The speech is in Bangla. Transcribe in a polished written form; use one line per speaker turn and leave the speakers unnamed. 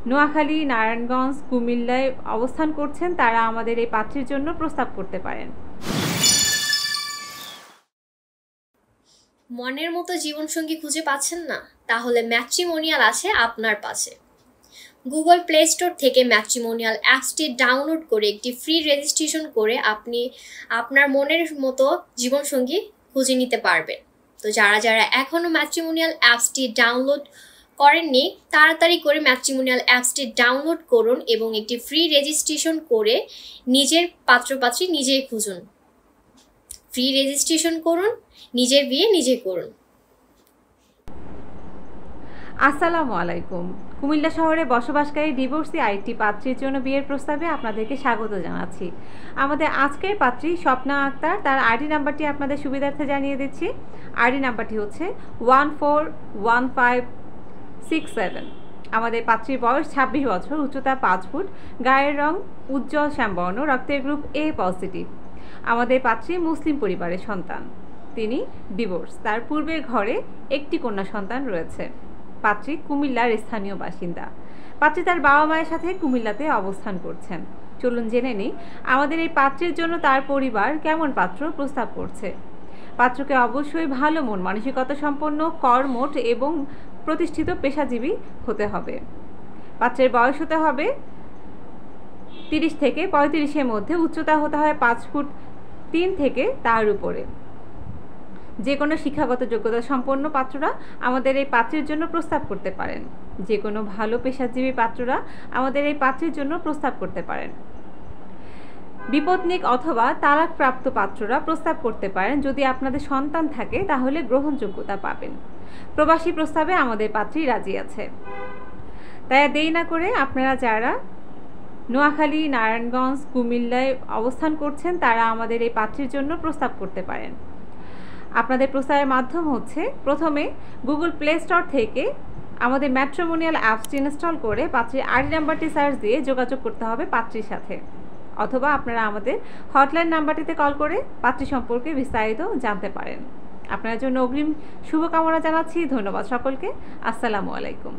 নোয়াখালী, নারায়ণগঞ্জ, কুমিল্লায় অবস্থান করছেন তারা আমাদের এই পাত্রীর জন্য প্রস্তাব করতে পারেন।
মনের মতো জীবনসঙ্গী খুঁজে পাচ্ছেন না? তাহলে ম্যাট্রিমোনিয়াল আছে আপনার পাশে। গুগল প্লে স্টোর থেকে ম্যাট্রিমোনিয়াল অ্যাপসটি ডাউনলোড করে একটি ফ্রি রেজিস্ট্রেশন করে আপনি আপনার মনের মতো জীবনসঙ্গী খুঁজে নিতে পারবেন। তো যারা এখনও ম্যাট্রিমোনিয়াল অ্যাপসটি ডাউনলোড করেননি, তাড়াতাড়ি করে ম্যাট্রিমোনিয়াল অ্যাপসটি ডাউনলোড করুন এবং একটি ফ্রি রেজিস্ট্রেশন করে নিজের পাত্রপাত্রী নিজেই খুঁজুন। ফ্রি রেজিস্ট্রেশন করুন, নিজের বিয়ে নিজে করুন।
আসসালামু আলাইকুম। কুমিল্লা শহরে বসবাসকারী ডিভোর্সি আইটি পাত্রীর জন্য বিয়ের প্রস্তাবে আপনাদেরকে স্বাগত জানাচ্ছি। আমাদের আজকের পাত্রী স্বপ্না আক্তার, তার আইডি নাম্বারটি আপনাদের সুবিধার্থে জানিয়ে দিচ্ছি। আইডি নাম্বারটি হচ্ছে 141567। আমাদের পাত্রীর বয়স 26 বছর, উচ্চতা 5 ফুট, গায়ের রং উজ্জ্বল শ্যামবর্ণ, রক্তের গ্রুপ এ পজিটিভ। আমাদের পাত্রী মুসলিম পরিবারের সন্তান, তিনি ডিভোর্স, তার পূর্বের ঘরে একটি কন্যা সন্তান রয়েছে। পাত্রী কুমিল্লার স্থানীয় বাসিন্দা। পাত্রী তার বাবা মায়ের সাথে কুমিল্লাতে অবস্থান করছেন। চলুন জেনে নিই আমাদের এই পাত্রের জন্য তার পরিবার কেমন পাত্র প্রস্তাব করছে। পাত্রকে অবশ্যই ভালো মন মানসিকতা সম্পন্ন, কর্মঠ এবং প্রতিষ্ঠিত পেশাজীবী হতে হবে। পাত্রের বয়স হতে হবে 30 থেকে 35-এর মধ্যে, উচ্চতা হতে হয় 5 ফুট 3 থেকে তার উপরে। যে কোনো শিক্ষাগত যোগ্যতা সম্পন্ন পাত্ররা আমাদের এই পাত্রের জন্য প্রস্তাব করতে পারেন। যে কোনো ভালো পেশাজীবী পাত্ররা আমাদের এই পাত্রের জন্য প্রস্তাব করতে পারেন। বিপত্নিক অথবা তালাকপ্রাপ্ত পাত্ররা প্রস্তাব করতে পারেন। যদি আপনাদের সন্তান থাকে তাহলে গ্রহণযোগ্যতা পাবেন। প্রবাসী প্রস্তাবে আমাদের পাত্রী রাজি আছে। তাই দেরি না করে আপনারা যারা নোয়াখালী, নারায়ণগঞ্জ, কুমিল্লায় অবস্থান করছেন তারা আমাদের এই পাত্রীর জন্য প্রস্তাব করতে পারেন। আপনাদের প্রস্তাবের মাধ্যম হচ্ছে প্রথমে গুগল প্লে স্টোর থেকে আমাদের ম্যাট্রিমোনিয়াল অ্যাপসটি ইনস্টল করে পাত্রীর আইডি নাম্বারটি সার্চ দিয়ে যোগাযোগ করতে হবে পাত্রীর সাথে, অথবা আপনারা আমাদের হটলাইন নাম্বারটিতে কল করে পাত্রী সম্পর্কে বিস্তারিত জানতে পারেন। আপনার জন্য অগ্রিম শুভকামনা জানাচ্ছি। ধন্যবাদ সকলকে। আসসালামু আলাইকুম।